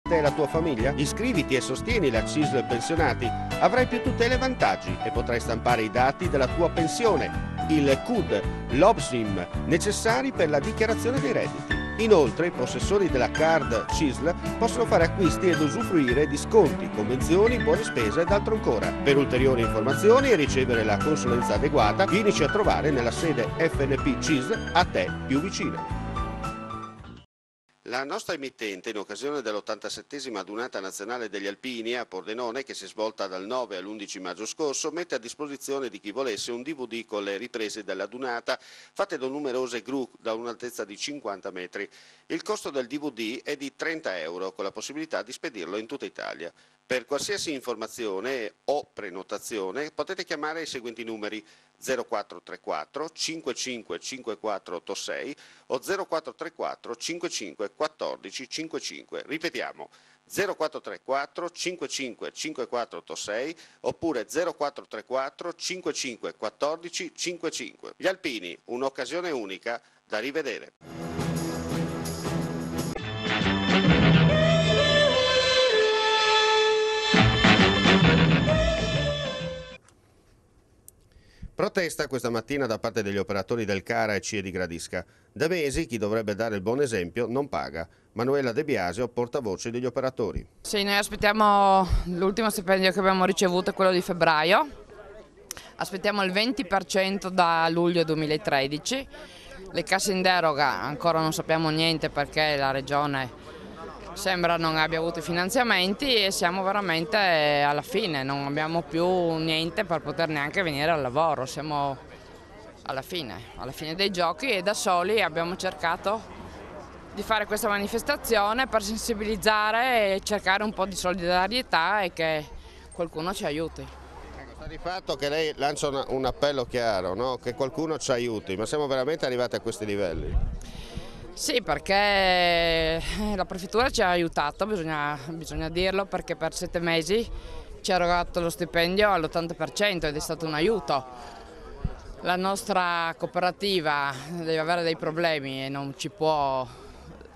te e la tua famiglia? Iscriviti e sostieni la CISL Pensionati. Avrai più tutele e vantaggi e potrai stampare i dati della tua pensione, il CUD, l'OBSIM, necessari per la dichiarazione dei redditi. Inoltre, i possessori della card CISL possono fare acquisti ed usufruire di sconti, convenzioni, buone spese ed altro ancora. Per ulteriori informazioni e ricevere la consulenza adeguata, vienici a trovare nella sede FNP CISL a te più vicina. La nostra emittente, in occasione dell'87esima Adunata Nazionale degli Alpini a Pordenone, che si è svolta dal 9 all'11 maggio scorso, mette a disposizione di chi volesse un DVD con le riprese della Dunata, fatte da numerose gru da un'altezza di 50 metri. Il costo del DVD è di 30 euro, con la possibilità di spedirlo in tutta Italia. Per qualsiasi informazione o prenotazione potete chiamare i seguenti numeri: 0434 55 5486 o 0434 55 14 55. Ripetiamo: 0434 55 5486 oppure 0434 55 14 55. Gli Alpini, un'occasione unica da rivedere. Protesta questa mattina da parte degli operatori del CARA e CIE di Gradisca. Da mesi chi dovrebbe dare il buon esempio non paga. Manuela De Biasio, portavoce degli operatori. Sì, noi aspettiamo l'ultimo stipendio che abbiamo ricevuto, è quello di febbraio. Aspettiamo il 20% da luglio 2013. Le casse in deroga ancora non sappiamo niente perché la Regione sembra non abbia avuto i finanziamenti e siamo veramente alla fine, non abbiamo più niente per poter neanche venire al lavoro, siamo alla fine dei giochi e da soli abbiamo cercato di fare questa manifestazione per sensibilizzare e cercare un po' di solidarietà e che qualcuno ci aiuti. Sta di fatto che lei lancia un appello chiaro, no? Che qualcuno ci aiuti, ma siamo veramente arrivati a questi livelli? Sì, perché la prefettura ci ha aiutato, bisogna dirlo, perché per 7 mesi ci ha erogato lo stipendio all'80% ed è stato un aiuto. La nostra cooperativa deve avere dei problemi e non ci può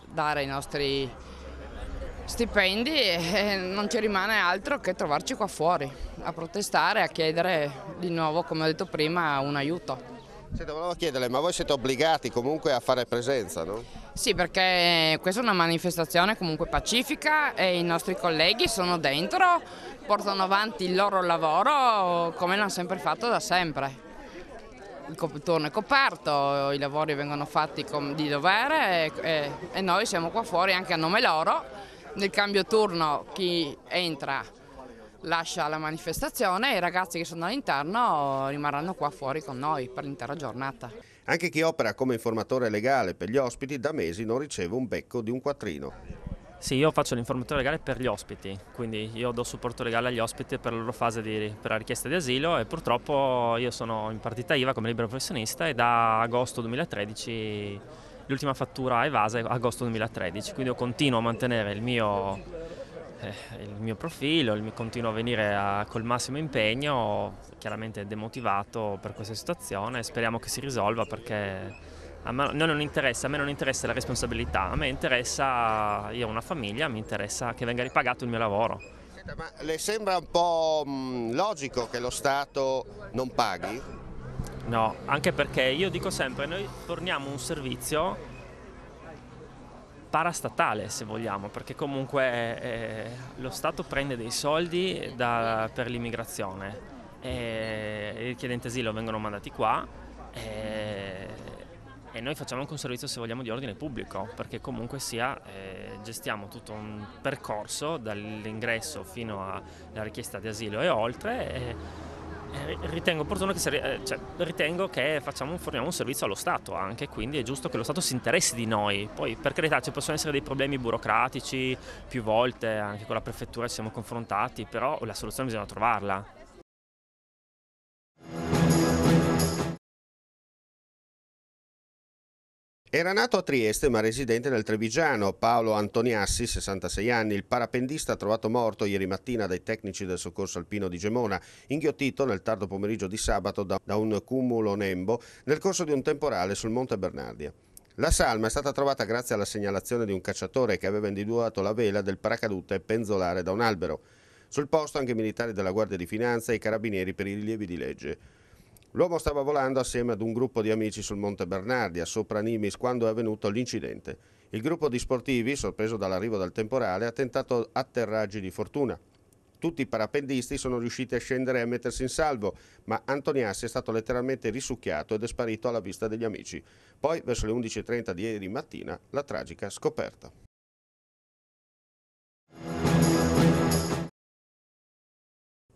dare i nostri stipendi e non ci rimane altro che trovarci qua fuori a protestare, a chiedere di nuovo, come ho detto prima, un aiuto. Senta, volevo chiederle, ma voi siete obbligati comunque a fare presenza, no? Sì, perché questa è una manifestazione comunque pacifica e i nostri colleghi sono dentro, portano avanti il loro lavoro come l'hanno sempre fatto da sempre. Il turno è coperto, i lavori vengono fatti di dovere e noi siamo qua fuori anche a nome loro. Nel cambio turno chi entra lascia la manifestazione e i ragazzi che sono all'interno rimarranno qua fuori con noi per l'intera giornata. Anche chi opera come informatore legale per gli ospiti da mesi non riceve un becco di un quattrino. Sì, io faccio l'informatore legale per gli ospiti, quindi io do supporto legale agli ospiti per la loro fase per la richiesta di asilo e purtroppo io sono in partita IVA come libero professionista e da agosto 2013 l'ultima fattura evasa è agosto 2013, quindi io continuo a mantenere il mio profilo, continuo a venire col massimo impegno, chiaramente demotivato per questa situazione, speriamo che si risolva perché a me non interessa la responsabilità, a me interessa, io ho una famiglia, mi interessa che venga ripagato il mio lavoro. Ma le sembra un po' logico che lo Stato non paghi? No, anche perché io dico sempre, noi forniamo un servizio parastatale se vogliamo, perché comunque lo Stato prende dei soldi per l'immigrazione e i richiedenti asilo vengono mandati qua e noi facciamo anche un servizio, se vogliamo, di ordine pubblico, perché comunque sia gestiamo tutto un percorso dall'ingresso fino alla richiesta di asilo e oltre. Ritengo opportuno ritengo che forniamo un servizio allo Stato anche, quindi è giusto che lo Stato si interessi di noi. Poi per carità ci possono essere dei problemi burocratici, più volte anche con la prefettura ci siamo confrontati, però la soluzione bisogna trovarla. Era nato a Trieste ma residente nel Trevigiano. Paolo Antoniassi, 66 anni, il parapendista trovato morto ieri mattina dai tecnici del soccorso alpino di Gemona, inghiottito nel tardo pomeriggio di sabato da un cumulo nembo nel corso di un temporale sul Monte Bernardia. La salma è stata trovata grazie alla segnalazione di un cacciatore che aveva individuato la vela del paracadute penzolare da un albero. Sul posto anche i militari della Guardia di Finanza e i carabinieri per i rilievi di legge. L'uomo stava volando assieme ad un gruppo di amici sul Monte Bernardi, a Sopra Nimis, quando è avvenuto l'incidente. Il gruppo di sportivi, sorpreso dall'arrivo del temporale, ha tentato atterraggi di fortuna. Tutti i parapendisti sono riusciti a scendere e a mettersi in salvo, ma Antoniassi è stato letteralmente risucchiato ed è sparito alla vista degli amici. Poi, verso le 11:30 di ieri mattina, la tragica scoperta.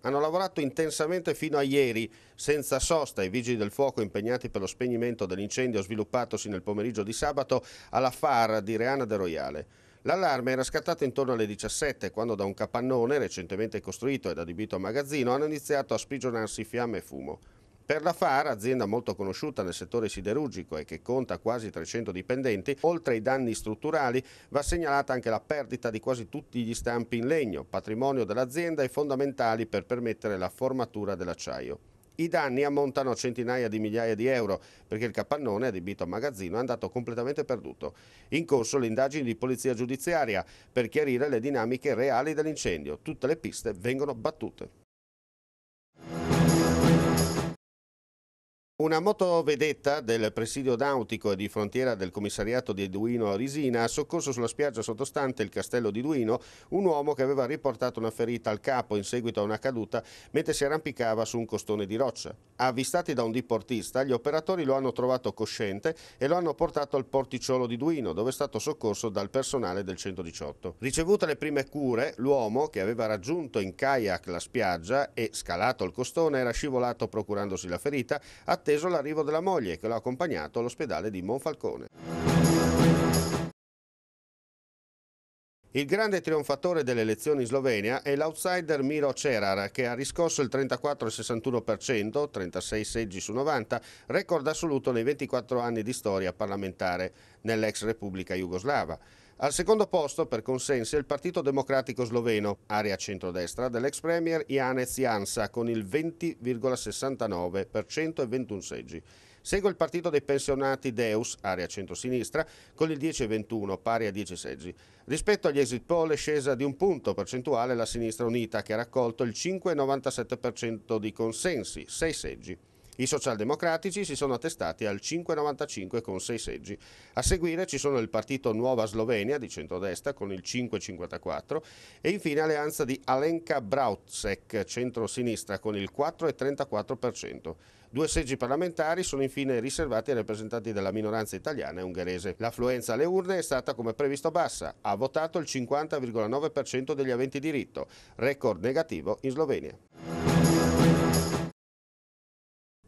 Hanno lavorato intensamente fino a ieri, senza sosta, i vigili del fuoco impegnati per lo spegnimento dell'incendio sviluppatosi nel pomeriggio di sabato alla FAR di Reana de Royale. L'allarme era scattato intorno alle 17, quando da un capannone, recentemente costruito ed adibito a magazzino, hanno iniziato a sprigionarsi fiamme e fumo. Per la FAR, azienda molto conosciuta nel settore siderurgico e che conta quasi 300 dipendenti, oltre ai danni strutturali va segnalata anche la perdita di quasi tutti gli stampi in legno, patrimonio dell'azienda e fondamentali per permettere la formatura dell'acciaio. I danni ammontano a centinaia di migliaia di euro perché il capannone adibito a magazzino è andato completamente perduto. In corso le indagini di polizia giudiziaria per chiarire le dinamiche reali dell'incendio. Tutte le piste vengono battute. Una motovedetta del presidio nautico e di frontiera del commissariato di Duino a Risina ha soccorso sulla spiaggia sottostante il castello di Duino un uomo che aveva riportato una ferita al capo in seguito a una caduta mentre si arrampicava su un costone di roccia. Avvistati da un diportista, gli operatori lo hanno trovato cosciente e lo hanno portato al porticciolo di Duino, dove è stato soccorso dal personale del 118. Ricevute le prime cure, l'uomo, che aveva raggiunto in kayak la spiaggia e scalato il costone, era scivolato procurandosi la ferita, atteso l'arrivo della moglie che l'ha accompagnato all'ospedale di Monfalcone. Il grande trionfatore delle elezioni in Slovenia è l'outsider Miro Cerar, che ha riscosso il 34,61%, 36 seggi su 90, record assoluto nei 24 anni di storia parlamentare nell'ex Repubblica Jugoslava. Al secondo posto per consensi è il Partito Democratico Sloveno, area centrodestra, dell'ex premier Janez Janša con il 20,69% e 21 seggi. Segue il partito dei pensionati Deus, area centrosinistra, con il 10,21, pari a 10 seggi. Rispetto agli exit poll è scesa di un punto percentuale la Sinistra Unita, che ha raccolto il 5,97% di consensi, 6 seggi. I socialdemocratici si sono attestati al 5,95 con 6 seggi. A seguire ci sono il partito Nuova Slovenia di centrodestra con il 5,54 e infine Alleanza di Alenka Bratušek, centro-sinistra, con il 4,34%. 2 seggi parlamentari sono infine riservati ai rappresentanti della minoranza italiana e ungherese. L'affluenza alle urne è stata come previsto bassa, ha votato il 50,9% degli aventi diritto, record negativo in Slovenia.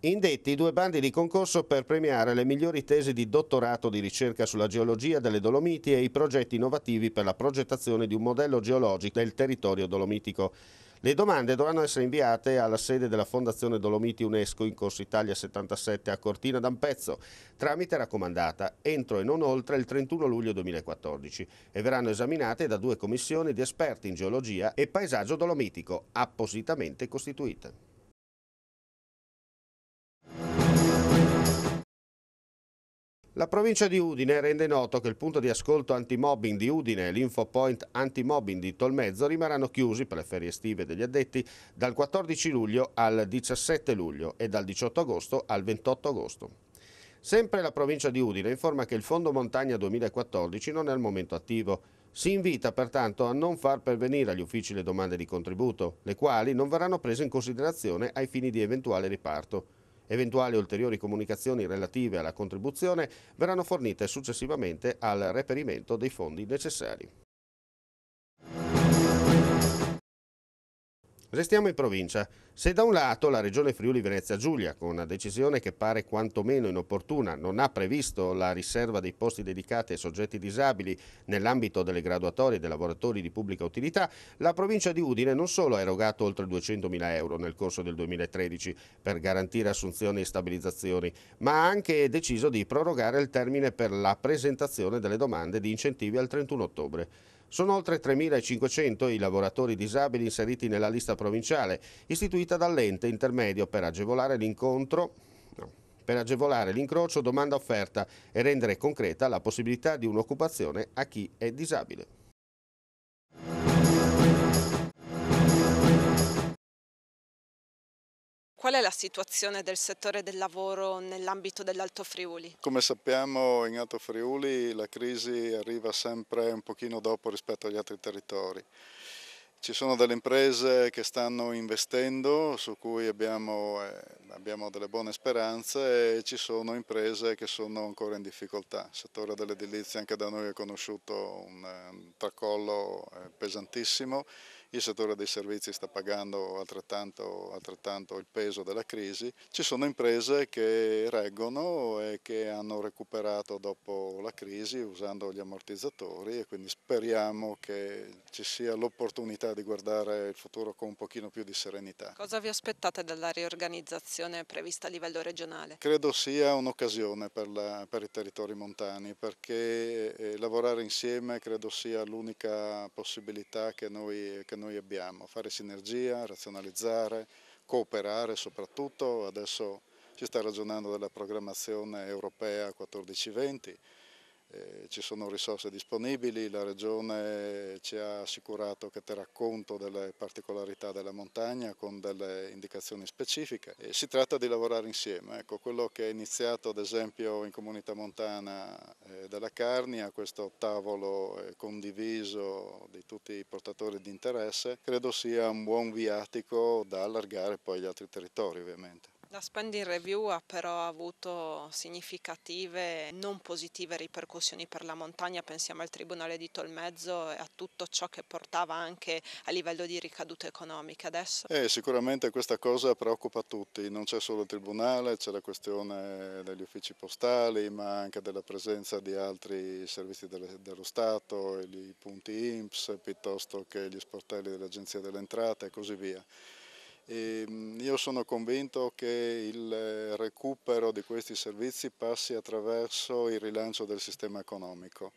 Indetti i 2 bandi di concorso per premiare le migliori tesi di dottorato di ricerca sulla geologia delle Dolomiti e i progetti innovativi per la progettazione di un modello geologico del territorio dolomitico. Le domande dovranno essere inviate alla sede della Fondazione Dolomiti UNESCO in Corso Italia 77 a Cortina d'Ampezzo, tramite raccomandata, entro e non oltre il 31 luglio 2014 e verranno esaminate da 2 commissioni di esperti in geologia e paesaggio dolomitico, appositamente costituite. La provincia di Udine rende noto che il punto di ascolto antimobbing di Udine e l'infopoint antimobbing di Tolmezzo rimarranno chiusi per le ferie estive degli addetti dal 14 luglio al 17 luglio e dal 18 agosto al 28 agosto. Sempre la provincia di Udine informa che il Fondo Montagna 2014 non è al momento attivo. Si invita pertanto a non far pervenire agli uffici le domande di contributo, le quali non verranno prese in considerazione ai fini di eventuale riparto. Eventuali ulteriori comunicazioni relative alla contribuzione verranno fornite successivamente al reperimento dei fondi necessari. Restiamo in provincia. Se da un lato la Regione Friuli Venezia Giulia, con una decisione che pare quantomeno inopportuna, non ha previsto la riserva dei posti dedicati ai soggetti disabili nell'ambito delle graduatorie dei lavoratori di pubblica utilità, la provincia di Udine non solo ha erogato oltre 200.000 euro nel corso del 2013 per garantire assunzioni e stabilizzazioni, ma ha anche deciso di prorogare il termine per la presentazione delle domande di incentivi al 31 ottobre. Sono oltre 3.500 i lavoratori disabili inseriti nella lista provinciale, istituita dall'ente intermedio per agevolare l'incontro per agevolare l'incrocio domanda-offerta e rendere concreta la possibilità di un'occupazione a chi è disabile. Qual è la situazione del settore del lavoro nell'ambito dell'Alto Friuli? Come sappiamo in Alto Friuli la crisi arriva sempre un pochino dopo rispetto agli altri territori. Ci sono delle imprese che stanno investendo, su cui abbiamo delle buone speranze, e ci sono imprese che sono ancora in difficoltà. Il settore dell'edilizia anche da noi è conosciuto un tracollo pesantissimo. Il settore dei servizi sta pagando altrettanto il peso della crisi. Ci sono imprese che reggono e che hanno recuperato dopo la crisi usando gli ammortizzatori, e quindi speriamo che ci sia l'opportunità di guardare il futuro con un pochino più di serenità. Cosa vi aspettate dalla riorganizzazione prevista a livello regionale? Credo sia un'occasione per i territori montani, perché lavorare insieme credo sia l'unica possibilità che noi abbiamo, fare sinergia, razionalizzare, cooperare soprattutto. Adesso si sta ragionando della programmazione europea 14-20, ci sono risorse disponibili, la Regione ci ha assicurato che terrà conto delle particolarità della montagna con delle indicazioni specifiche. E si tratta di lavorare insieme. Ecco, quello che è iniziato ad esempio in Comunità Montana della Carnia, questo tavolo condiviso di tutti i portatori di interesse, credo sia un buon viatico da allargare poi agli altri territori ovviamente. La spending review ha però avuto significative non positive ripercussioni per la montagna, pensiamo al Tribunale di Tolmezzo e a tutto ciò che portava anche a livello di ricadute economiche adesso. Sicuramente questa cosa preoccupa tutti, non c'è solo il Tribunale, c'è la questione degli uffici postali, ma anche della presenza di altri servizi dello Stato, i punti INPS, piuttosto che gli sportelli dell'Agenzia delle Entrate e così via. Io sono convinto che il recupero di questi servizi passi attraverso il rilancio del sistema economico.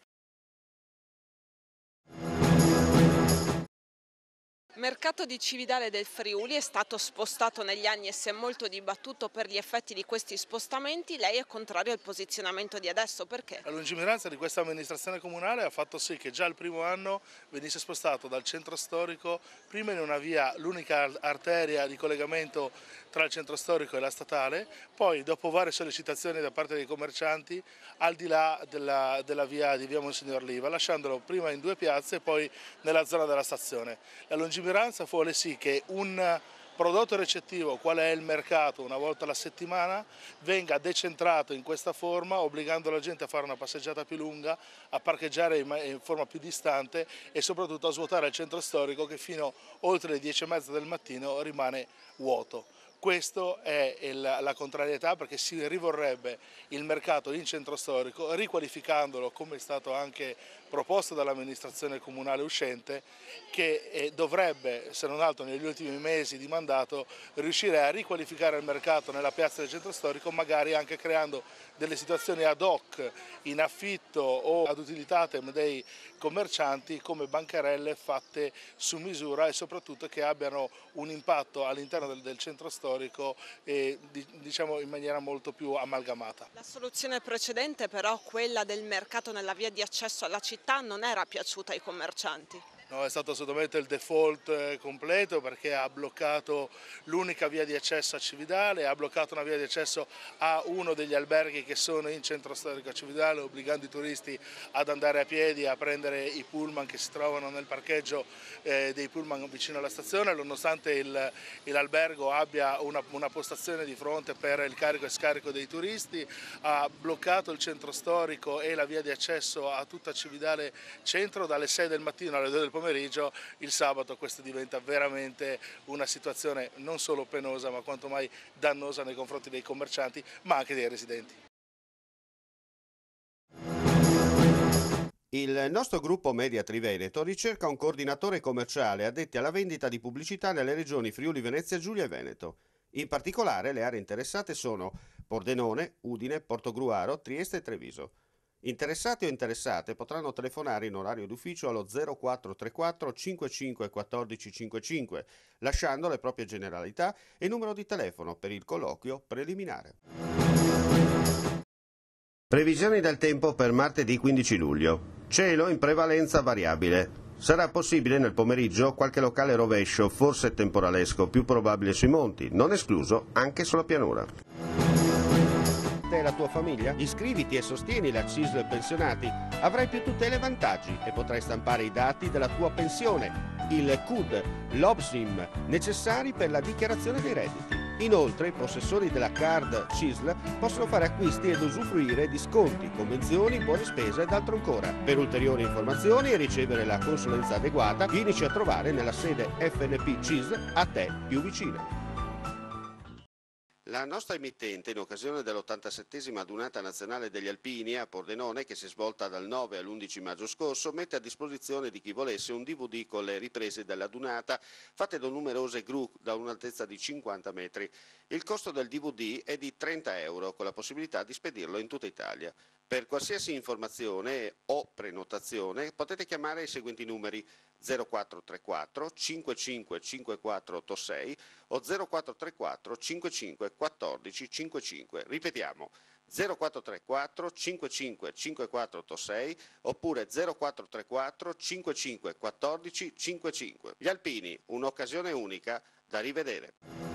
Il mercato di Cividale del Friuli è stato spostato negli anni e si è molto dibattuto per gli effetti di questi spostamenti. Lei è contrario al posizionamento di adesso, perché? La lungimiranza di questa amministrazione comunale ha fatto sì che già il primo anno venisse spostato dal centro storico, prima in una via, l'unica arteria di collegamento tra il centro storico e la statale, poi dopo varie sollecitazioni da parte dei commercianti al di là della via di via Monsignor Liva, lasciandolo prima in due piazze e poi nella zona della stazione. La lungimiranza vuole sì che un prodotto recettivo, qual è il mercato, una volta alla settimana, venga decentrato in questa forma, obbligando la gente a fare una passeggiata più lunga, a parcheggiare in forma più distante e soprattutto a svuotare il centro storico che fino oltre le 10:30 del mattino rimane vuoto. Questa è la contrarietà, perché si rivorrebbe il mercato in centro storico, riqualificandolo come è stato anche proposto dall'amministrazione comunale uscente, che dovrebbe, se non altro negli ultimi mesi di mandato, riuscire a riqualificare il mercato nella piazza del centro storico, magari anche creando delle situazioni ad hoc in affitto o ad utilitate dei commercianti come bancarelle fatte su misura e soprattutto che abbiano un impatto all'interno del centro storico diciamo in maniera molto più amalgamata. La soluzione precedente però, quella del mercato nella via di accesso alla città, non era piaciuta ai commercianti. No, è stato assolutamente il default completo, perché ha bloccato l'unica via di accesso a Cividale, ha bloccato una via di accesso a uno degli alberghi che sono in centro storico a Cividale, obbligando i turisti ad andare a piedi a prendere i pullman che si trovano nel parcheggio dei pullman vicino alla stazione, nonostante l'albergo abbia una postazione di fronte per il carico e scarico dei turisti. Ha bloccato il centro storico e la via di accesso a tutta Cividale centro dalle 6 del mattino alle 2 del pomeriggio. Il sabato questo diventa veramente una situazione non solo penosa, ma quanto mai dannosa nei confronti dei commercianti, ma anche dei residenti. Il nostro gruppo Media Triveneto ricerca un coordinatore commerciale addetti alla vendita di pubblicità nelle regioni Friuli Venezia Giulia e Veneto. In particolare le aree interessate sono Pordenone, Udine, Portogruaro, Trieste e Treviso. Interessati o interessate potranno telefonare in orario d'ufficio allo 0434 55 14 55, lasciando le proprie generalità e numero di telefono per il colloquio preliminare. Previsioni del tempo per martedì 15 luglio. Cielo in prevalenza variabile. Sarà possibile nel pomeriggio qualche locale rovescio, forse temporalesco, più probabile sui monti, non escluso anche sulla pianura. Te e la tua famiglia? Iscriviti e sostieni la CISL Pensionati. Avrai più tutele e vantaggi e potrai stampare i dati della tua pensione, il CUD, l'OBSIM, necessari per la dichiarazione dei redditi. Inoltre, i possessori della card CISL possono fare acquisti ed usufruire di sconti, convenzioni, buone spese ed altro ancora. Per ulteriori informazioni e ricevere la consulenza adeguata, vienici a trovare nella sede FNP CISL a te più vicina. La nostra emittente, in occasione dell'87esima adunata nazionale degli alpini a Pordenone, che si è svolta dal 9 all'11 maggio scorso, mette a disposizione di chi volesse un DVD con le riprese della dunata, fatte da numerose gru da un'altezza di 50 metri. Il costo del DVD è di 30 euro, con la possibilità di spedirlo in tutta Italia. Per qualsiasi informazione o prenotazione potete chiamare i seguenti numeri: 0434 55 5486 o 0434 55 14 55. Ripetiamo: 0434 55 5486 oppure 0434 55 14 55. Gli alpini, un'occasione unica da rivedere.